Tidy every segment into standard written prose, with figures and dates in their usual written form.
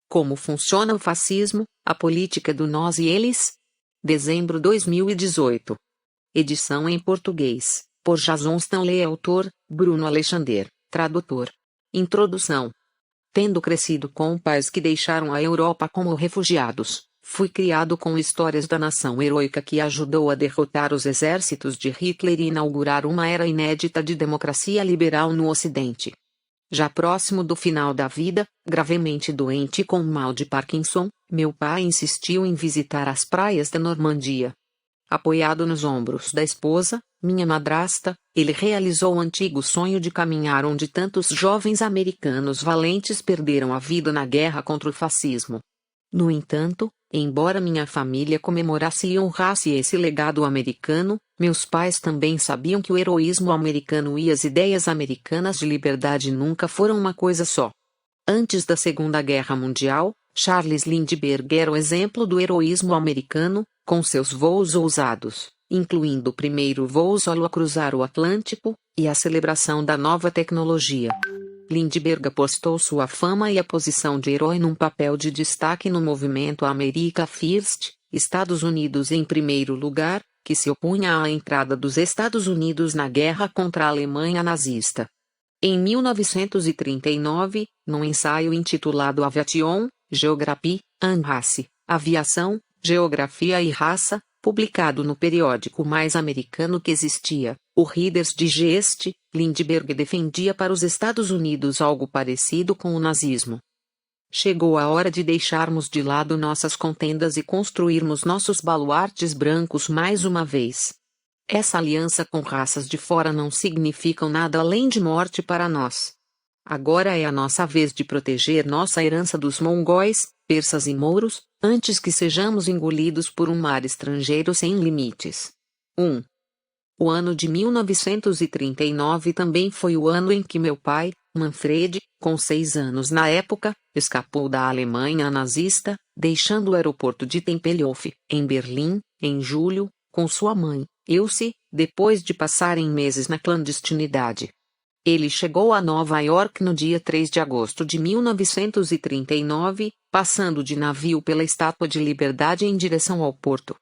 Como funciona o fascismo, a política do nós e eles? Dezembro 2018. Edição em português, por Jason Stanley. Autor, Bruno Alexander, tradutor. Introdução. Tendo crescido com pais que deixaram a Europa como refugiados, fui criado com histórias da nação heroica que ajudou a derrotar os exércitos de Hitler e inaugurar uma era inédita de democracia liberal no Ocidente. Já próximo do final da vida, gravemente doente com mal de Parkinson, meu pai insistiu em visitar as praias da Normandia. Apoiado nos ombros da esposa, minha madrasta, ele realizou o antigo sonho de caminhar onde tantos jovens americanos valentes perderam a vida na guerra contra o fascismo. No entanto, embora minha família comemorasse e honrasse esse legado americano, meus pais também sabiam que o heroísmo americano e as ideias americanas de liberdade nunca foram uma coisa só. Antes da Segunda Guerra Mundial, Charles Lindbergh era o exemplo do heroísmo americano, com seus voos ousados, incluindo o primeiro voo solo a cruzar o Atlântico, e a celebração da nova tecnologia. Lindbergh apostou sua fama e a posição de herói num papel de destaque no movimento America First, Estados Unidos em primeiro lugar, que se opunha à entrada dos Estados Unidos na guerra contra a Alemanha nazista. Em 1939, num ensaio intitulado Aviation, Geographie and Race, Aviação, Geografia e Raça, publicado no periódico mais americano que existia, o Reader's Digest, Lindbergh defendia para os Estados Unidos algo parecido com o nazismo. Chegou a hora de deixarmos de lado nossas contendas e construirmos nossos baluartes brancos mais uma vez. Essa aliança com raças de fora não significam nada além de morte para nós. Agora é a nossa vez de proteger nossa herança dos mongóis, persas e mouros, antes que sejamos engolidos por um mar estrangeiro sem limites. 1. O ano de 1939 também foi o ano em que meu pai, Manfred, com 6 anos na época, escapou da Alemanha nazista, deixando o aeroporto de Tempelhof, em Berlim, em julho, com sua mãe, Ilse, depois de passarem meses na clandestinidade. Ele chegou a Nova York no dia 3 de agosto de 1939, passando de navio pela Estátua de Liberdade em direção ao porto.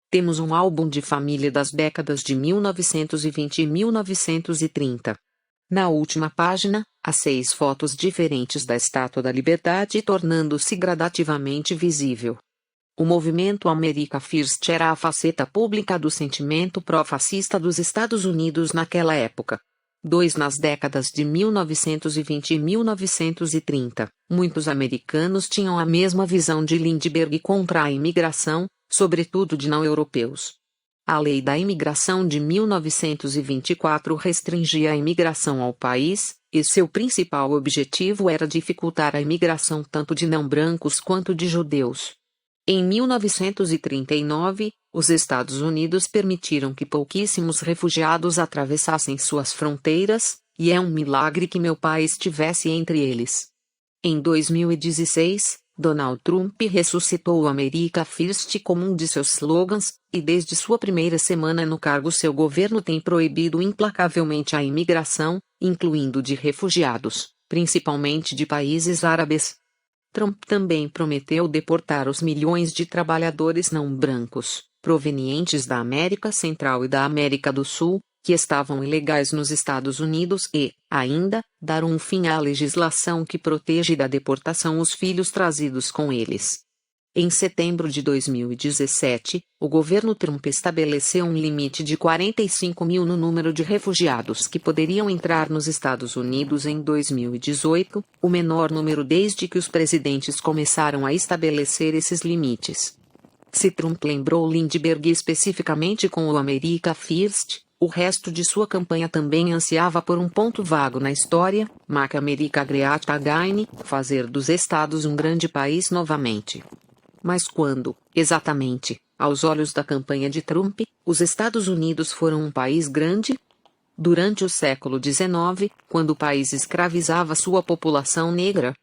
Temos um álbum de família das décadas de 1920 e 1930. Na última página, há 6 fotos diferentes da Estátua da Liberdade tornando-se gradativamente visível. O movimento America First era a faceta pública do sentimento pró-fascista dos Estados Unidos naquela época. 2. Nas décadas de 1920 e 1930, muitos americanos tinham a mesma visão de Lindbergh contra a imigração, sobretudo de não-europeus. A Lei da Imigração de 1924 restringia a imigração ao país, e seu principal objetivo era dificultar a imigração tanto de não-brancos quanto de judeus. Em 1939, os Estados Unidos permitiram que pouquíssimos refugiados atravessassem suas fronteiras, e é um milagre que meu pai estivesse entre eles. Em 2016, Donald Trump ressuscitou o America First como um de seus slogans, e desde sua primeira semana no cargo seu governo tem proibido implacavelmente a imigração, incluindo de refugiados, principalmente de países árabes. Trump também prometeu deportar os milhões de trabalhadores não brancos, provenientes da América Central e da América do Sul, que estavam ilegais nos Estados Unidos e, ainda, dar um fim à legislação que protege da deportação os filhos trazidos com eles. Em setembro de 2017, o governo Trump estabeleceu um limite de 45 mil no número de refugiados que poderiam entrar nos Estados Unidos em 2018, o menor número desde que os presidentes começaram a estabelecer esses limites. Se Trump lembrou Lindbergh especificamente com o America First, o resto de sua campanha também ansiava por um ponto vago na história, Make America Great Again, fazer dos Estados um grande país novamente. Mas quando, exatamente, aos olhos da campanha de Trump, os Estados Unidos foram um país grande? Durante o século XIX, quando o país escravizava sua população negra?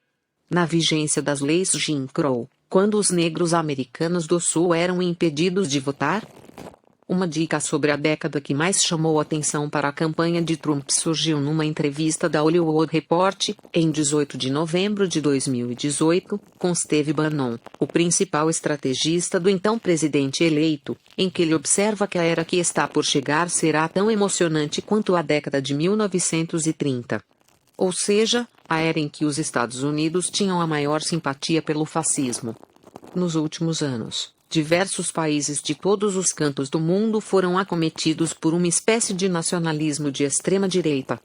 Na vigência das leis Jim Crow, quando os negros americanos do Sul eram impedidos de votar? Uma dica sobre a década que mais chamou atenção para a campanha de Trump surgiu numa entrevista da Hollywood Report, em 18 de novembro de 2018, com Steve Bannon, o principal estrategista do então presidente eleito, em que ele observa que a era que está por chegar será tão emocionante quanto a década de 1930. Ou seja, a era em que os Estados Unidos tinham a maior simpatia pelo fascismo. Nos últimos anos, diversos países de todos os cantos do mundo foram acometidos por uma espécie de nacionalismo de extrema-direita.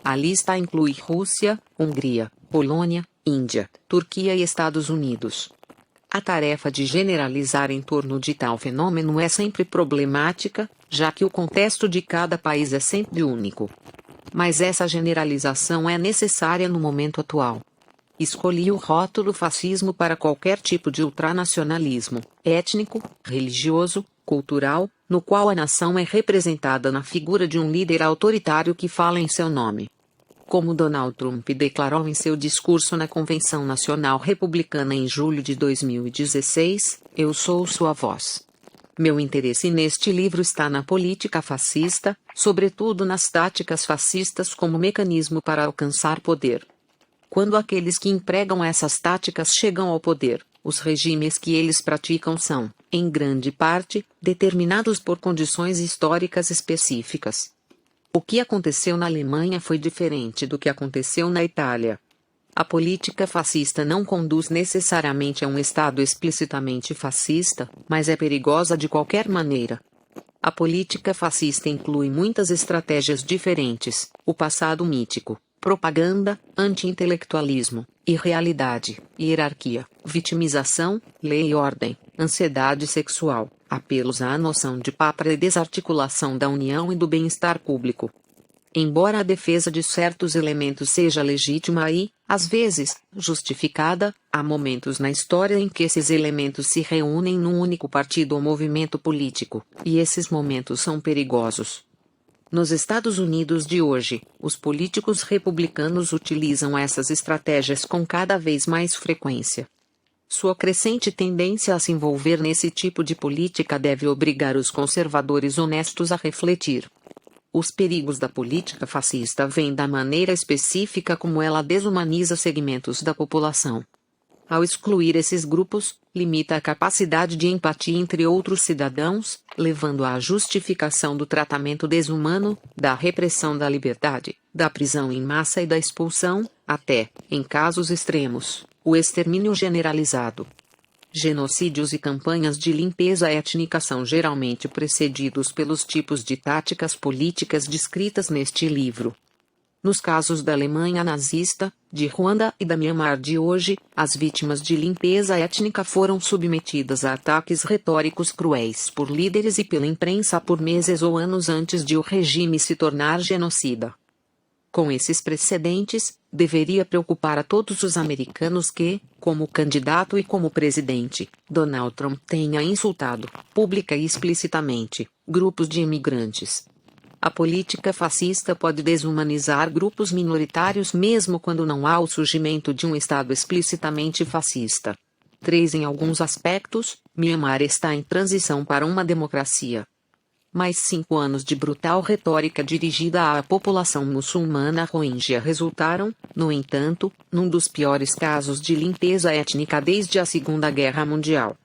A lista inclui Rússia, Hungria, Polônia, Índia, Turquia e Estados Unidos. A tarefa de generalizar em torno de tal fenômeno é sempre problemática, já que o contexto de cada país é sempre único. Mas essa generalização é necessária no momento atual. Escolhi o rótulo fascismo para qualquer tipo de ultranacionalismo, étnico, religioso, cultural, no qual a nação é representada na figura de um líder autoritário que fala em seu nome. Como Donald Trump declarou em seu discurso na Convenção Nacional Republicana em julho de 2016, eu sou sua voz. Meu interesse neste livro está na política fascista, sobretudo nas táticas fascistas como mecanismo para alcançar poder. Quando aqueles que empregam essas táticas chegam ao poder, os regimes que eles praticam são, em grande parte, determinados por condições históricas específicas. O que aconteceu na Alemanha foi diferente do que aconteceu na Itália. A política fascista não conduz necessariamente a um Estado explicitamente fascista, mas é perigosa de qualquer maneira. A política fascista inclui muitas estratégias diferentes: o passado mítico, propaganda, anti-intelectualismo, irrealidade, hierarquia, vitimização, lei e ordem, ansiedade sexual, apelos à noção de pátria e desarticulação da união e do bem-estar público. Embora a defesa de certos elementos seja legítima e, às vezes, justificada, há momentos na história em que esses elementos se reúnem num único partido ou movimento político, e esses momentos são perigosos. Nos Estados Unidos de hoje, os políticos republicanos utilizam essas estratégias com cada vez mais frequência. Sua crescente tendência a se envolver nesse tipo de política deve obrigar os conservadores honestos a refletir. Os perigos da política fascista vêm da maneira específica como ela desumaniza segmentos da população. Ao excluir esses grupos, limita a capacidade de empatia entre outros cidadãos, levando à justificação do tratamento desumano, da repressão da liberdade, da prisão em massa e da expulsão, até, em casos extremos, o extermínio generalizado. Genocídios e campanhas de limpeza étnica são geralmente precedidos pelos tipos de táticas políticas descritas neste livro. Nos casos da Alemanha nazista, de Ruanda e da Myanmar de hoje, as vítimas de limpeza étnica foram submetidas a ataques retóricos cruéis por líderes e pela imprensa por meses ou anos antes de o regime se tornar genocida. Com esses precedentes, deveria preocupar a todos os americanos que, como candidato e como presidente, Donald Trump tenha insultado, pública e explicitamente, grupos de imigrantes. A política fascista pode desumanizar grupos minoritários mesmo quando não há o surgimento de um Estado explicitamente fascista. 3. Em alguns aspectos, Myanmar está em transição para uma democracia. Mais 5 anos de brutal retórica dirigida à população muçulmana Rohingya resultaram, no entanto, num dos piores casos de limpeza étnica desde a Segunda Guerra Mundial.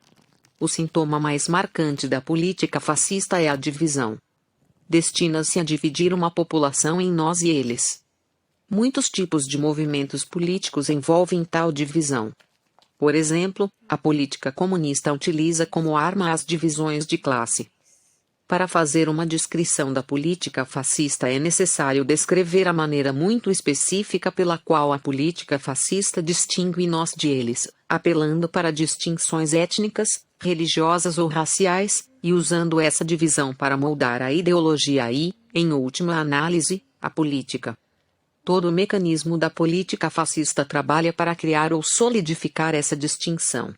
O sintoma mais marcante da política fascista é a divisão. Destina-se a dividir uma população em nós e eles. Muitos tipos de movimentos políticos envolvem tal divisão. Por exemplo, a política comunista utiliza como arma as divisões de classe. Para fazer uma descrição da política fascista é necessário descrever a maneira muito específica pela qual a política fascista distingue nós de eles, apelando para distinções étnicas, religiosas ou raciais, e usando essa divisão para moldar a ideologia e, em última análise, a política. Todo o mecanismo da política fascista trabalha para criar ou solidificar essa distinção.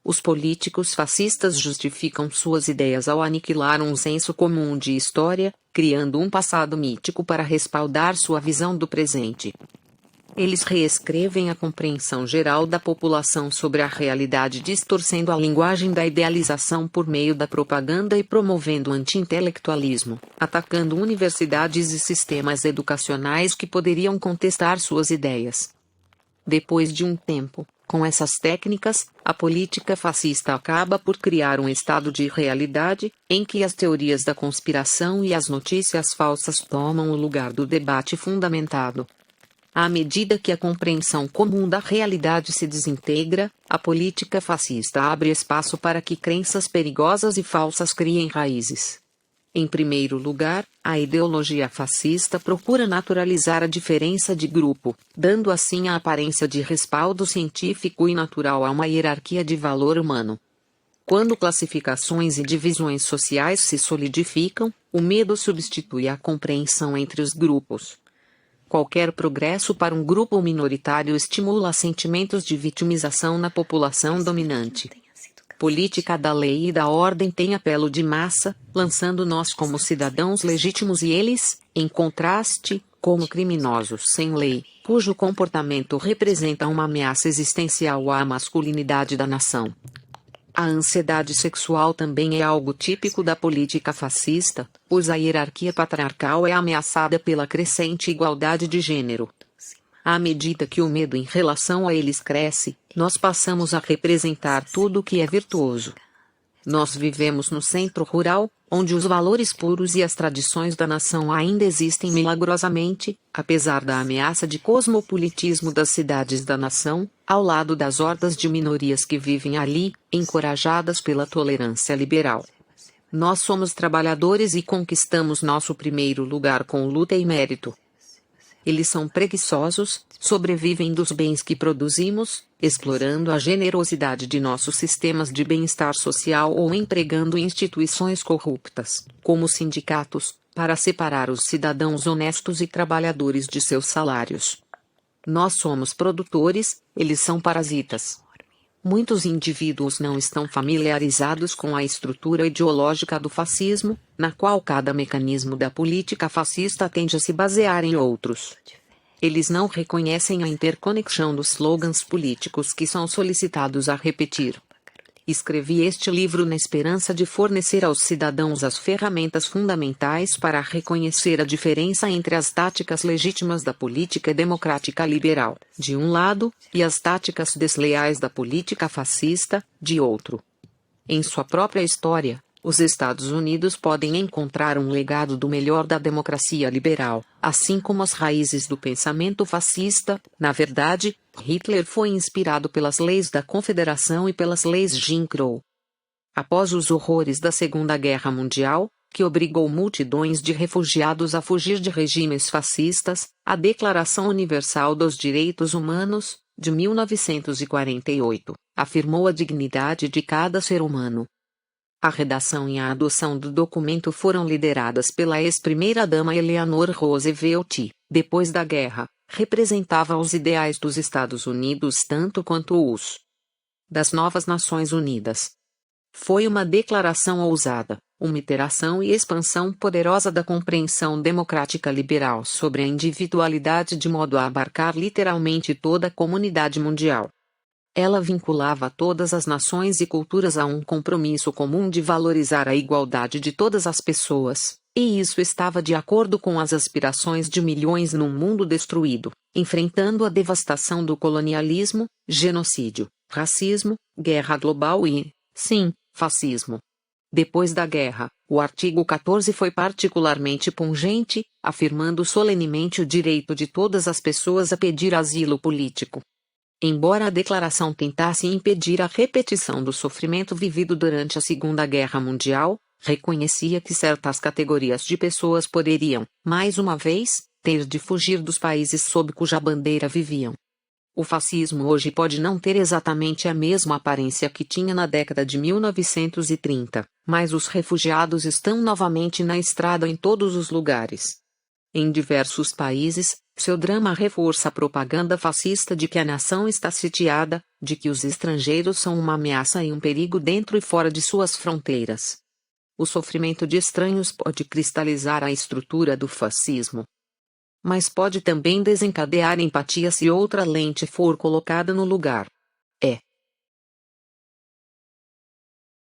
Os políticos fascistas justificam suas ideias ao aniquilar um senso comum de história, criando um passado mítico para respaldar sua visão do presente. Eles reescrevem a compreensão geral da população sobre a realidade, distorcendo a linguagem da idealização por meio da propaganda e promovendo o anti-intelectualismo, atacando universidades e sistemas educacionais que poderiam contestar suas ideias. Depois de um tempo, com essas técnicas, a política fascista acaba por criar um estado de realidade, em que as teorias da conspiração e as notícias falsas tomam o lugar do debate fundamentado. À medida que a compreensão comum da realidade se desintegra, a política fascista abre espaço para que crenças perigosas e falsas criem raízes. Em primeiro lugar, a ideologia fascista procura naturalizar a diferença de grupo, dando assim a aparência de respaldo científico e natural a uma hierarquia de valor humano. Quando classificações e divisões sociais se solidificam, o medo substitui a compreensão entre os grupos. Qualquer progresso para um grupo minoritário estimula sentimentos de vitimização na população dominante. Política da lei e da ordem tem apelo de massa, lançando nós como cidadãos legítimos e eles, em contraste, como criminosos sem lei, cujo comportamento representa uma ameaça existencial à masculinidade da nação. A ansiedade sexual também é algo típico da política fascista, pois a hierarquia patriarcal é ameaçada pela crescente igualdade de gênero. À medida que o medo em relação a eles cresce, nós passamos a representar tudo o que é virtuoso. Nós vivemos no centro rural, onde os valores puros e as tradições da nação ainda existem milagrosamente, apesar da ameaça de cosmopolitismo das cidades da nação, ao lado das hordas de minorias que vivem ali, encorajadas pela tolerância liberal. Nós somos trabalhadores e conquistamos nosso primeiro lugar com luta e mérito. Eles são preguiçosos, sobrevivem dos bens que produzimos, explorando a generosidade de nossos sistemas de bem-estar social ou empregando instituições corruptas, como sindicatos, para separar os cidadãos honestos e trabalhadores de seus salários. Nós somos produtores, eles são parasitas. Muitos indivíduos não estão familiarizados com a estrutura ideológica do fascismo, na qual cada mecanismo da política fascista tende a se basear em outros. Eles não reconhecem a interconexão dos slogans políticos que são solicitados a repetir. Escrevi este livro na esperança de fornecer aos cidadãos as ferramentas fundamentais para reconhecer a diferença entre as táticas legítimas da política democrática liberal, de um lado, e as táticas desleais da política fascista, de outro. Em sua própria história, os Estados Unidos podem encontrar um legado do melhor da democracia liberal, assim como as raízes do pensamento fascista. Na verdade, Hitler foi inspirado pelas leis da Confederação e pelas leis Jim Crow. Após os horrores da Segunda Guerra Mundial, que obrigou multidões de refugiados a fugir de regimes fascistas, a Declaração Universal dos Direitos Humanos, de 1948, afirmou a dignidade de cada ser humano. A redação e a adoção do documento foram lideradas pela ex-primeira-dama Eleanor Roosevelt. Depois da guerra, representava os ideais dos Estados Unidos tanto quanto os das novas Nações Unidas. Foi uma declaração ousada, uma iteração e expansão poderosa da compreensão democrática liberal sobre a individualidade de modo a abarcar literalmente toda a comunidade mundial. Ela vinculava todas as nações e culturas a um compromisso comum de valorizar a igualdade de todas as pessoas, e isso estava de acordo com as aspirações de milhões num mundo destruído, enfrentando a devastação do colonialismo, genocídio, racismo, guerra global e, sim, fascismo. Depois da guerra, o artigo 14 foi particularmente pungente, afirmando solenemente o direito de todas as pessoas a pedir asilo político. Embora a declaração tentasse impedir a repetição do sofrimento vivido durante a Segunda Guerra Mundial, reconhecia que certas categorias de pessoas poderiam, mais uma vez, ter de fugir dos países sob cuja bandeira viviam. O fascismo hoje pode não ter exatamente a mesma aparência que tinha na década de 1930, mas os refugiados estão novamente na estrada em todos os lugares. Em diversos países, seu drama reforça a propaganda fascista de que a nação está sitiada, de que os estrangeiros são uma ameaça e um perigo dentro e fora de suas fronteiras. O sofrimento de estranhos pode cristalizar a estrutura do fascismo. mas pode também desencadear empatia se outra lente for colocada no lugar. É